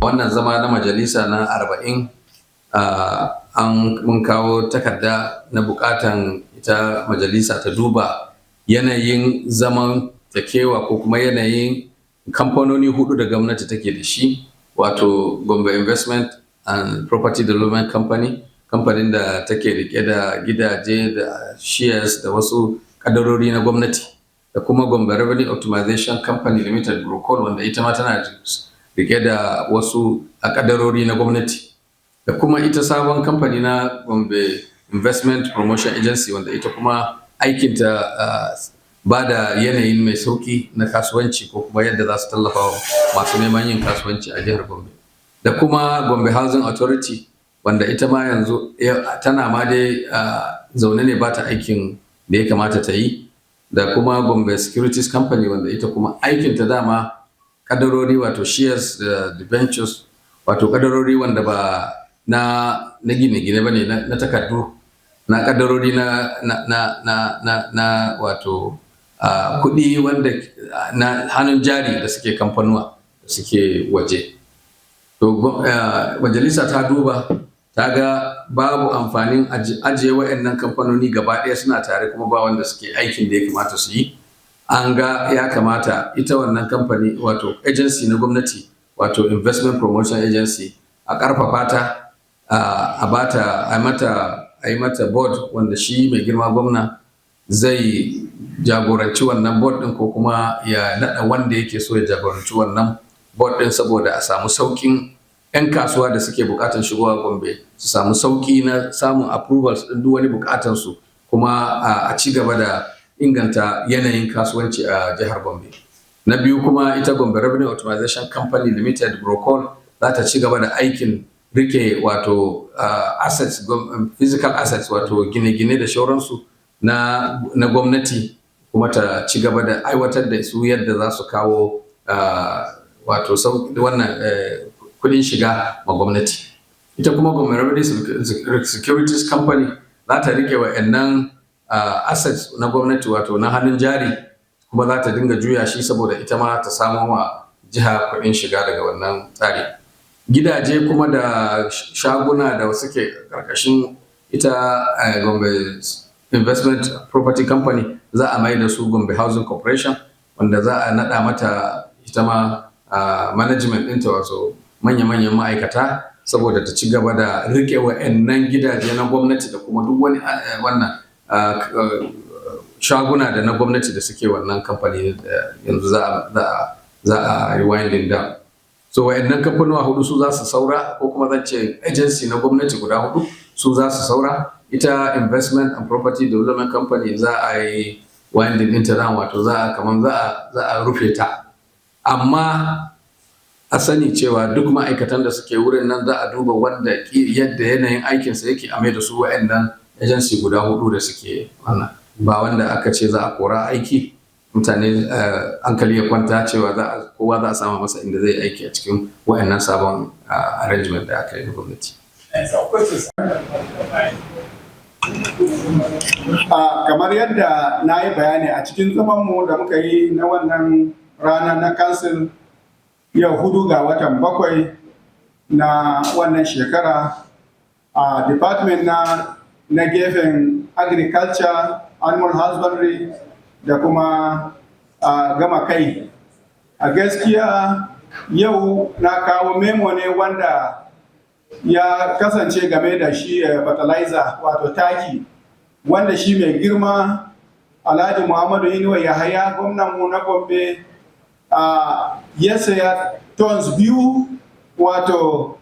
Wannan zama na majalisa na 40 mun kawo takarda na bukatan ita majalisa ta duba yanayin zaman takewa ko kuma yanayin kamfanoni 4 da gwamnati take da shi, wato Gombe Investment and Property Development Company, kamfanin da take rike da gidaje da shares da wasu kadarori na gwamnati, da kuma Gombe Revenue Optimization Company Limited Brocol, wanda ita ma tana rike da wasu kadarori na gwamnati, da kuma ita sabon kamfani na Gombe Investment Promotion Agency, wanda ita kuma aikinta ba da yanayin mai sauki na kasuwanci ko kuma yadda za su tallafa wa masu neman yin kasuwanci a jihar Gombe, da kuma Gombe Housing Authority, wanda ita ma yanzu tana ma dai zaune ne ba ta aikin da ya kamata ta yi, da kuma Gombe Securities Company, wanda ita kuma aikinta dama kadarori, wato shares da debentures, wato kadarori wanda ba na gine-gine ba ne, na takardu, na kadarori na wato kuɗi wanda na hannun jari da suke kamfanuwa da suke waje. To majalisa ta duba ta ga babu amfanin ajiye waɗannan kamfanoni gaba ɗaya suna tare kuma ba wanda suke aikin da ya kamata su yi. An ga ya kamata ita wannan kamfani, wato agency na gwamnati, wato Investment Promotion Agency, a ƙarfafa ta, a yi mata board wanda shi mai girma gwamna zai jagoranci wannan board ɗin, ko kuma ya naɗa wanda yake so ya jagoranci wannan board ɗin, saboda a samu sauƙin 'yan kasuwa da suke buƙatar shigowa Gombe su samu sauƙi na samun approvals ɗin duk wani buƙatansu, kuma a ci gaba da inganta yanayin kasuwanci a jihar Gombe. Na biyu kuma ita Gombe Revenue Optimization Company Limited Brocol za ta ci gaba da aikin rike wato assets, physical assets, wato gine-gine da shauransu na gwamnati, kuma ta ci gaba da aiwatar da su yadda za su kawo wato wannan kudin shiga ma gwamnati. Ita kuma Gombe Revenue Securities Company za ta rike wa'annan assets na gwamnati, wato na hannun jari, kuma za ta dinga juya shi saboda ita ma ta samo wa jiha kuɗin shiga daga wannan tsari. Gidaje kuma da shaguna da suke ƙarƙashin ita Gombe Investment Property Company za a mai da su Gombe Housing Corporation, wanda za a naɗa mata ita ma management ɗinta, wato manya-manyan ma'aikata, saboda ta ci gaba da riƙe wa'annan gidaje na gwamnati da kuma duk wani wannan shaguna da na gwamnati da suke wannan kamfani da yanzu za a yi winding down. So wa'annan kamfanuwa 4 su za su saura, ko kuma zan ce agency na gwamnati guda 4 su za su saura. Ita Investment and Property Development Company za a yi winding ɗinta down, wato za a rufe ta. Amma a sani cewa duk ma'aikatan da suke wurin nan za a duba wanda yadda yanayin aikinsa yake, a mai da su wa'annan agency guda 4 da suke wannan, ba wanda aka ce za a kora aiki, mutane hankali ya kwanta cewa kowa za a sama masa inda zai aiki a cikin wa'annan sabon arrangement da aka yi na gwamnati. Kamar yadda na yi bayani a cikin zamanmu da muka yi na wannan rana na council yau 4 ga watan 7 na wannan shekara, a department na gefen agriculture, animal husbandry da kuma gama kai. A gaskiya yau na kawo memo ne wanda ya kasance game da shi fertilizer, wato taki, wanda shi mai girma Alhaji Muhammadu Inuwa Yahaya, gwamnanmu na Gombe, ya saya tons 2, wato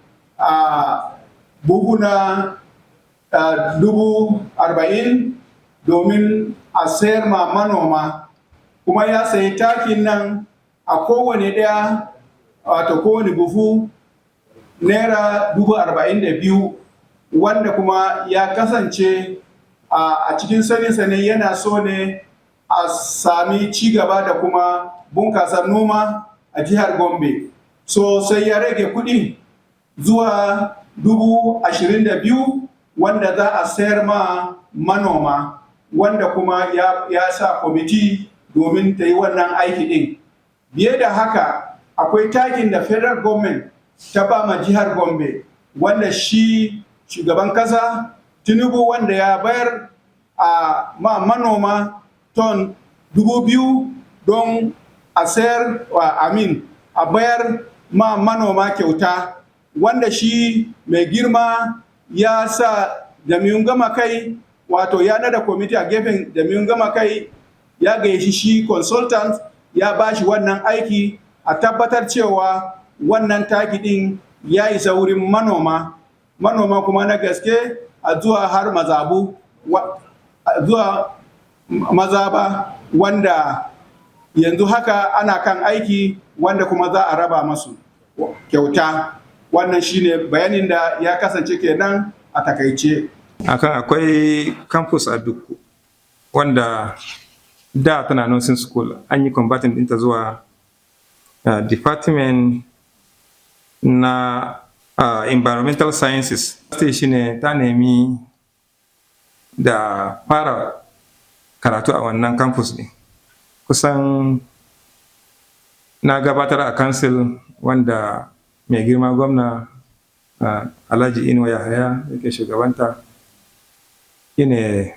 buhuna 40,000 domin a sayar ma manoma, kuma ya sayi takin nan a kowane ɗaya, wato kowane buhu naira 42,000, wanda kuma ya kasance a cikin sane yana so ne a sami ci gaba da kuma bunkasar noma a jihar Gombe. So sai ya rage kuɗi zuwa 22,000, wanda za a sayar ma manoma, wanda kuma ya sa kwamiti domin ta yi wannan aiki ɗin. Biye da haka, akwai takin da federal government ta ba ma jihar Gombe, wanda shi shugaban kasa Tinubu wanda ya bayar a manoma ton 2,000 don a sayar a bayar ma manoma kyauta, wanda shi mai girma ya sa jami'un gama kai, wato ya nada kwamiti a gefen jami'un gama kai, ya gayyaci shi consultant ya ba shi wannan aiki a tabbatar cewa wannan taki din ya isa wurin manoma kuma na gaske, a zuwa har mazabu, zuwa mazaba, wanda yanzu haka ana kan aiki, wanda kuma za a raba masu kyauta. Wannan shine bayanin da ya kasance kenan a takaice. Akwai campus a Dukku wanda da tana nursing school, an yi converting ɗinta zuwa department na environmental sciences. Shine ta nemi da fara karatu a wannan campus ne. Kusan na gabatar a council wanda mai girma gwamna Alhaji Inuwa Yahaya yake shugabanta, shine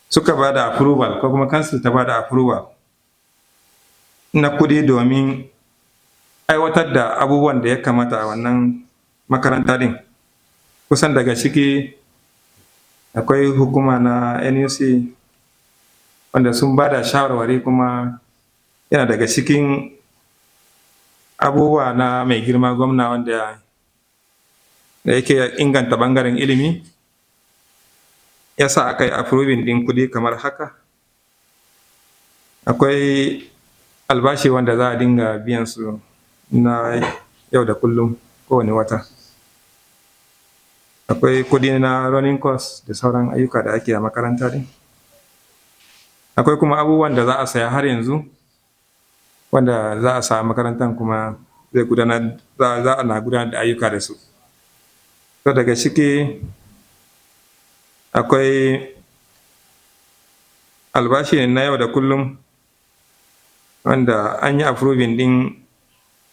suka ba da approval, ko kuma council ta ba da approval na kudi domin aiwatar da abubuwan da ya kamata a wannan makaranta din. Kusan daga ciki akwai hukuma na NUC wanda sun ba da shawarwari, kuma yana daga cikin abubuwa na mai girma gwamna wanda da yake inganta bangaren ilimi, ya sa aka yi approving din kudi kamar haka. Akwai albashi wanda za a dinga biyan su na yau da kullum kowane wata. Akwai kudi na running cost da sauran ayyuka da ake a makaranta din. Akwai kuma abubuwan da za a saya har yanzu wanda za a sa makarantar, kuma za a na gudanar da ayyuka da su. To daga ciki akwai albashi na yau da kullum wanda an yi approving din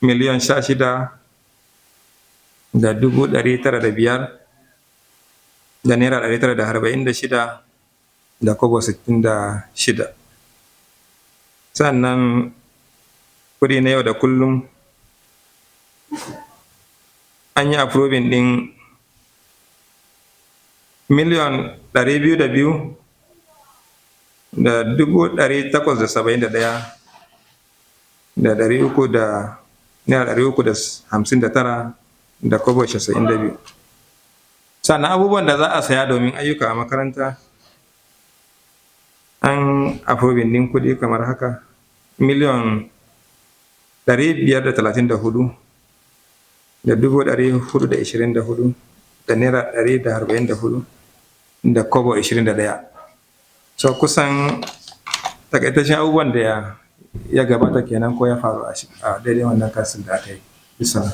miliyan 16,905 da naira 946 da kobo 66. Sannan kudi na yau da kullum an yi approving din miliyan 202 da 871 da 359 da kobo 92. Sannan abubuwan da za a saya domin ayyuka a makaranta an approving din kudi kamar haka: miliyan 534 da 424 da naira 144 da kobo 21. So kusan takaitaccen abubuwan da ya gabata kenan ko ya faru a daidai wannan kasin da aka yi. Bisa.